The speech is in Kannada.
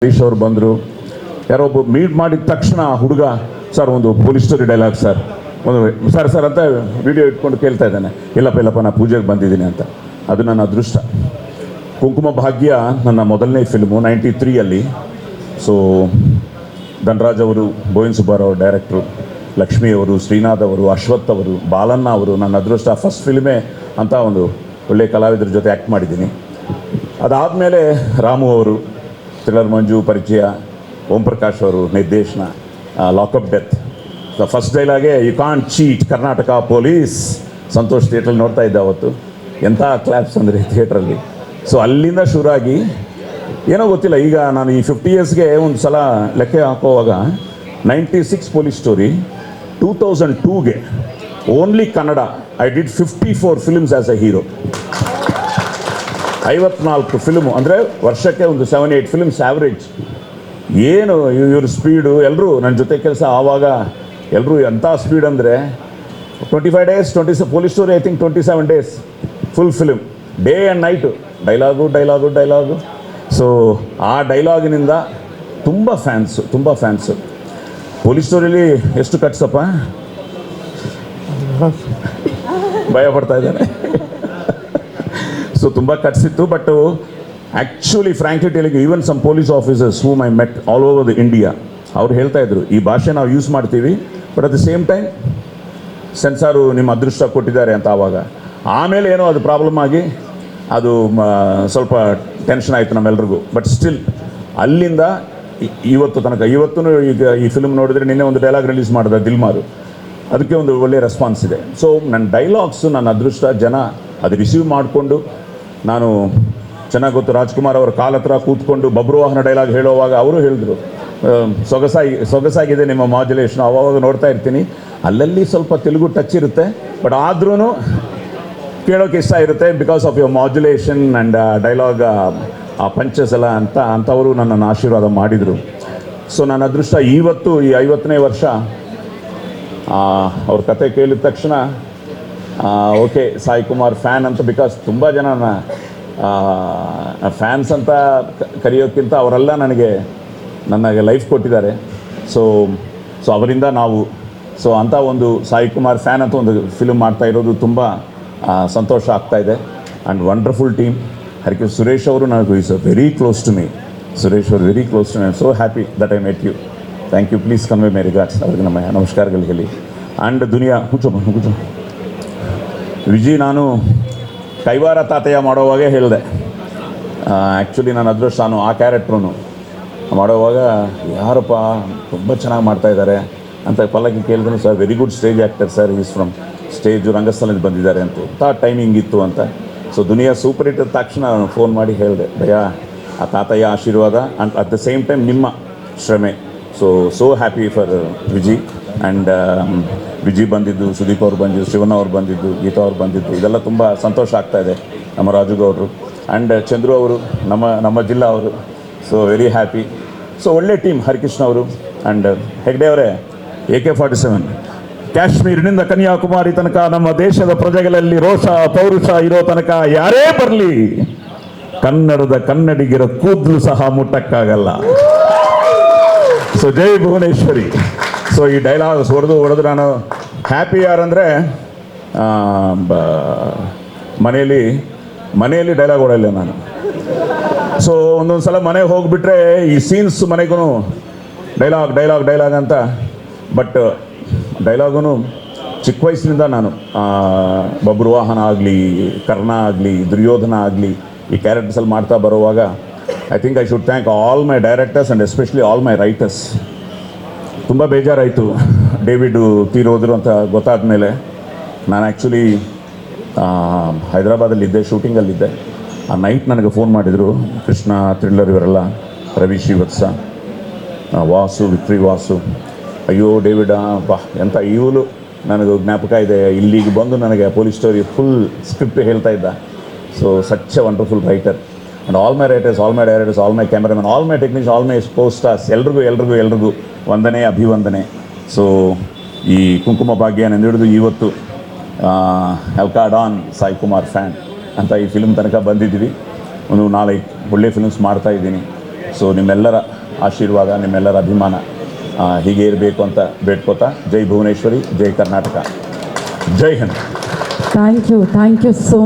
ಹರೀಶ್ ಅವರು ಬಂದರು. ಯಾರೋ ಒಬ್ಬ ಮೀಟ್ ಮಾಡಿದ ತಕ್ಷಣ ಹುಡುಗ ಸರ್ ಒಂದು ಪೊಲೀಸ್ ಸ್ಟೋರಿ ಡೈಲಾಗ್ ಸರ್ ಒಂದು ಸರ್ ಅಂತ ವಿಡಿಯೋ ಇಟ್ಕೊಂಡು ಕೇಳ್ತಾ ಇದ್ದಾನೆ. ಇಲ್ಲಪ್ಪ ನಾನು ಪೂಜೆಗೆ ಬಂದಿದ್ದೀನಿ ಅಂತ. ಅದು ನನ್ನ ಅದೃಷ್ಟ. ಕುಂಕುಮ ಭಾಗ್ಯ ನನ್ನ ಮೊದಲನೇ ಫಿಲ್ಮು 93 ಸೊ ಧನರಾಜ್ ಅವರು, ಗೋವಿಂದ ಸುಬ್ಬಾರಾವ್ ಡೈರೆಕ್ಟ್ರು, ಲಕ್ಷ್ಮಿ ಅವರು, ಶ್ರೀನಾಥ್ ಅವರು, ಅಶ್ವಥ್ ಅವರು, ಬಾಲಣ್ಣ ಅವರು. ನನ್ನ ಅದೃಷ್ಟ ಫಸ್ಟ್ ಫಿಲ್ಮೇ ಅಂತ ಒಂದು ಒಳ್ಳೆಯ ಕಲಾವಿದರ ಜೊತೆ ಆ್ಯಕ್ಟ್ ಮಾಡಿದ್ದೀನಿ. ಅದಾದಮೇಲೆ ರಾಮು ಅವರು, ಥ್ರಿಲ್ಲರ್ ಮಂಜು ಪರಿಚಯ, ಓಂ ಪ್ರಕಾಶ್ ಅವರು ನಿರ್ದೇಶನ, ಲಾಕಪ್ ಡೆತ್. ಫಸ್ಟ್ ಡೈಲಾಗೆ you can't cheat Karnataka police. Santosh ಥಿಯೇಟ್ರಲ್ಲಿ ನೋಡ್ತಾ ಇದ್ದೆ ಅವತ್ತು. ಎಂಥ ಕ್ಲಾಪ್ಸ್ ಅಂದರೆ ಥಿಯೇಟ್ರಲ್ಲಿ. ಸೊ ಅಲ್ಲಿಂದ ಶುರುವಾಗಿ ಏನೋ ಗೊತ್ತಿಲ್ಲ, ಈಗ ನಾನು ಈ 50 ಇಯರ್ಸ್ಗೆ ಒಂದು ಸಲ ಲೆಕ್ಕ ಹಾಕೋವಾಗ 96 ಪೊಲೀಸ್ ಸ್ಟೋರಿ, 2002ಗೆ only Kannada I did 54 films as a hero. 54 film ಅಂದರೆ ವರ್ಷಕ್ಕೆ ಒಂದು 7-8 ಫಿಲ್ಮ್ಸ್ ಆ್ಯಾವ್ರೇಜ್. ಏನು ಇವ್ರ ಸ್ಪೀಡು, ಎಲ್ಲರೂ ನನ್ನ ಜೊತೆ ಕೆಲಸ ಆವಾಗ ಎಲ್ಲರೂ ಎಂಥ ಸ್ಪೀಡ್ ಅಂದರೆ 25 days, police story I think 27 days full film, day and night dialogue. So ಆ ಡೈಲಾಗಿನಿಂದ ತುಂಬ ಫ್ಯಾನ್ಸು. ಪೊಲೀಸ್ ಸ್ಟೋರಿಲಿ ಎಷ್ಟು ಕಟ್ಸಪ್ಪ, ಭಯ ಪಡ್ತಾ ಇದ್ದಾನೆ. ಸೊ ತುಂಬ ಕಟ್ಸಿತ್ತು. But actually frankly telling, even some police officers whom I met all over the India, ಅವ್ರು ಹೇಳ್ತಾ ಇದ್ರು ಈ ಭಾಷೆ ನಾವು ಯೂಸ್ ಮಾಡ್ತೀವಿ, but at the same time censor ನಿಮ್ಮ ಅದೃಷ್ಟ ಕೊಟ್ಟಿದ್ದಾರೆ ಅಂತ. ಆಮೇಲೆ ಏನೋ ಅದು ಪ್ರಾಬ್ಲಮ್ ಆಗಿ ಅದು ಸ್ವಲ್ಪ ಟೆನ್ಷನ್ ಆಯಿತು ನಮ್ಮೆಲ್ರಿಗೂ. ಬಟ್ ಸ್ಟಿಲ್ ಅಲ್ಲಿಂದ ಇವತ್ತು ತನಕ, ಈಗ ಈ ಫಿಲ್ಮ್ ನೋಡಿದ್ರೆ ನಿನ್ನೆ ಒಂದು ಡೈಲಾಗ್ ರಿಲೀಸ್ ಮಾಡಿದೆ ದಿಲ್ಮಾರು, ಅದಕ್ಕೆ ಒಂದು ಒಳ್ಳೆಯ ರೆಸ್ಪಾನ್ಸ್ ಇದೆ. ಸೊ ನನ್ನ ಡೈಲಾಗ್ಸು ನನ್ನ ಅದೃಷ್ಟ, ಜನ ಅದು ರಿಸೀವ್ ಮಾಡಿಕೊಂಡು. ನಾನು ಚೆನ್ನಾಗಿ ಗೊತ್ತು, ರಾಜ್ಕುಮಾರ್ ಅವರ ಕಾಲ ಹತ್ರ ಕೂತ್ಕೊಂಡು ಬಬ್ರುವಾಹನ ಡೈಲಾಗ್ ಹೇಳುವಾಗ ಅವರು ಹೇಳಿದ್ರು ಸೊಗಸಾಗಿದೆ ನಿಮ್ಮ ಮಾಡ್ಯುಲೇಷನ್. ಅವಾಗ ನೋಡ್ತಾ ಇರ್ತೀನಿ, ಅಲ್ಲಲ್ಲಿ ಸ್ವಲ್ಪ ತೆಲುಗು ಟಚ್ ಇರುತ್ತೆ, ಬಟ್ ಆದ್ರೂ ಕೇಳೋಕೆ ಇಷ್ಟ ಇರುತ್ತೆ because of your modulation and dialogue, ಆ ಪಂಚಸ್ ಎಲ್ಲ ಅಂಥವರು ನನ್ನನ್ನು ಆಶೀರ್ವಾದ ಮಾಡಿದರು. ಸೊ ನನ್ನ ಅದೃಷ್ಟ ಇವತ್ತು ಈ 50ನೇ ವರ್ಷ ಅವ್ರ ಕತೆ ಕೇಳಿದ ತಕ್ಷಣ ಓಕೆ ಸಾಯಿ ಕುಮಾರ್ ಫ್ಯಾನ್ ಅಂತ, ಬಿಕಾಸ್ ತುಂಬ ಜನ ಫ್ಯಾನ್ಸ್ ಅಂತ ಕರೆಯೋಕ್ಕಿಂತ ಅವರೆಲ್ಲ ನನಗೆ ಲೈಫ್ ಕೊಟ್ಟಿದ್ದಾರೆ. ಸೊ ಅವರಿಂದ ನಾವು ಅಂಥ ಒಂದು ಸಾಯಿ ಕುಮಾರ್ ಫ್ಯಾನ್ ಅಂತ ಒಂದು ಫಿಲ್ಮ್ ಮಾಡ್ತಾ ಇರೋದು ತುಂಬ ಸಂತೋಷ ಆಗ್ತಾಯಿದೆ. And wonderful team. Harikesh Suresh ಅವರು ನನಗೂ is very close to me. Suresh ಅವರು very close to me. I am so happy that I met you. Thank you. Please convey my regards. ಅವ್ರಿಗೆ ನಮ್ಮ ನಮಸ್ಕಾರಗಳು ಹೇಳಿ. ಆ್ಯಂಡ್ ದುನಿಯಾ ಕೂಚೋ ವಿಜಿ, ನಾನು ಕೈವಾರ ತಾತಯ್ಯ ಮಾಡೋವಾಗೇ ಹೇಳಿದೆ, ಆ್ಯಕ್ಚುಲಿ ನನ್ನ ಅದೃಷ್ಟ, ನಾನು ಆ ಕ್ಯಾರೆಕ್ಟ್ರೂ ಮಾಡೋವಾಗ ಯಾರಪ್ಪ ತುಂಬ ಚೆನ್ನಾಗಿ ಮಾಡ್ತಾಯಿದ್ದಾರೆ ಅಂತ ಪಲ್ಲಕ್ಕಿ ಕೇಳಿದ್ರು. Sir very good stage actor sir, is from stage ರಂಗಸ್ಥಳದಿಂದ ಬಂದಿದ್ದಾರೆ ಅಂತ ಟೈಮಿಂಗ್ ಇತ್ತು ಅಂತ. ಸೊ ದುನಿಯಾ ಸೂಪರ್ ಹಿಟ್ ಆದ ತಕ್ಷಣ ನಾನು ಫೋನ್ ಮಾಡಿ ಹೇಳಿದೆ, ಭಯ ಆ ತಾತಯ್ಯ ಆಶೀರ್ವಾದ and at the same time ನಿಮ್ಮ ಶ್ರಮೆ. So happy for Viji. And Viji ಬಂದಿದ್ದು, ಸುದೀಪ್ ಅವ್ರು ಬಂದಿದ್ದು, ಶಿವಣ್ಣ ಅವ್ರು ಬಂದಿದ್ದು, ಗೀತಾ ಅವ್ರು ಬಂದಿದ್ದು, ಇದೆಲ್ಲ ತುಂಬ ಸಂತೋಷ ಆಗ್ತಾಯಿದೆ. ನಮ್ಮ ರಾಜುಗೌಡರು ಆ್ಯಂಡ್ ಚಂದ್ರು ಅವರು, ನಮ್ಮ ಜಿಲ್ಲಾ ಅವರು. So very happy. ಸೊ ಒಳ್ಳೆ ಟೀಮ್. ಹರಿಕೃಷ್ಣ ಅವರು ಆ್ಯಂಡ್ ಹೆಗ್ಡೆ ಅವರೇ, AK-47 ಕಾಶ್ಮೀರಿನಿಂದ ಕನ್ಯಾಕುಮಾರಿ ತನಕ ನಮ್ಮ ದೇಶದ ಪ್ರಜೆಗಳಲ್ಲಿ ರೋಷ ಪೌರುಷ ಇರೋ ತನಕ ಯಾರೇ ಬರಲಿ, ಕನ್ನಡದ ಕನ್ನಡಿಗರ ಕೂದಲು ಸಹ ಮುಟ್ಟಕ್ಕಾಗಲ್ಲ. ಸೊ ಜೈ ಭುವನೇಶ್ವರಿ. ಸೊ ಈ ಡೈಲಾಗ್ಸ್ ಹೊಡೆದು ನಾನು ಹ್ಯಾಪಿ ಯಾರಂದರೆ, ಮನೆಯಲ್ಲಿ ಡೈಲಾಗ್ ಹೊಡೆಯಲ್ಲ ನಾನು. ಸೊ ಒಂದೊಂದು ಸಲ ಮನೆಗೆ ಹೋಗಿಬಿಟ್ರೆ ಈ ಸೀನ್ಸ್ ಮನೆಗೂ ಡೈಲಾಗ್ ಅಂತ. ಬಟ್ ಡೈಲಾಗೂ ಚಿಕ್ಕ ವಯಸ್ಸಿನಿಂದ ನಾನು ಬಬ್ರುವಾಹನ ಆಗಲಿ, ಕರ್ಣ ಆಗಲಿ, ದುರ್ಯೋಧನ ಆಗಲಿ, ಈ ಕ್ಯಾರೆಕ್ಟರ್ಸಲ್ಲಿ ಮಾಡ್ತಾ ಬರುವಾಗ I think I should thank all my directors and especially all my writers. ತುಂಬ ಬೇಜಾರಾಯಿತು ಡೇವಿಡ್ ತೀರೋದ್ರು ಅಂತ ಗೊತ್ತಾದ ಮೇಲೆ. ನಾನು ಆ್ಯಕ್ಚುಲಿ ಹೈದರಾಬಾದಲ್ಲಿದ್ದೆ, ಶೂಟಿಂಗಲ್ಲಿದ್ದೆ. ಆ ನೈಟ್ ನನಗೆ ಫೋನ್ ಮಾಡಿದರು ಕೃಷ್ಣ, ಥ್ರಿಲ್ಲರ್ ಇವರೆಲ್ಲ, ರವಿ ಶ್ರೀವತ್ಸ, ವಾಸು, ವಿಕ್ಟ್ರಿ ವಾಸು. ಅಯ್ಯೋ ಡೇವಿಡ್ ಬಾ ಎಂಥ ಇವಳು, ನನಗೆ ಜ್ಞಾಪಕ ಇದೆ, ಇಲ್ಲಿಗೆ ಬಂದು ನನಗೆ ಪೊಲೀಸ್ ಸ್ಟೋರಿ ಫುಲ್ ಸ್ಕ್ರಿಪ್ಟ್ ಹೇಳ್ತಾ ಇದ್ದ. So such A wonderful writer. And all my writers, all my directors, all my cameraman, all my technician, all my stars, ಎಲ್ರಿಗೂ ವಂದನೆ, ಅಭಿವಂದನೆ. ಸೊ ಈ ಕುಂಕುಮ ಭಾಗ್ಯ ಹಿಡಿದು ಇವತ್ತು ಎಲ್ಕಾ ಡಾನ್ ಸಾಯಿ ಕುಮಾರ್ ಫ್ಯಾನ್ ಅಂತ ಈ ಫಿಲ್ಮ್ ತನಕ ಬಂದಿದ್ದೀವಿ. ಒಂದು 4 ಒಳ್ಳೆ ಫಿಲ್ಮ್ಸ್ ಮಾಡ್ತಾಯಿದ್ದೀನಿ. ಸೊ ನಿಮ್ಮೆಲ್ಲರ ಆಶೀರ್ವಾದ, ನಿಮ್ಮೆಲ್ಲರ ಅಭಿಮಾನ ಹೀಗೆ ಇರಬೇಕು ಅಂತ ಬೇಡ್ಕೋತಾ, ಜೈ ಭುವನೇಶ್ವರಿ, ಜೈ ಕರ್ನಾಟಕ, ಜೈ ಹಿಂದ್. Thank you so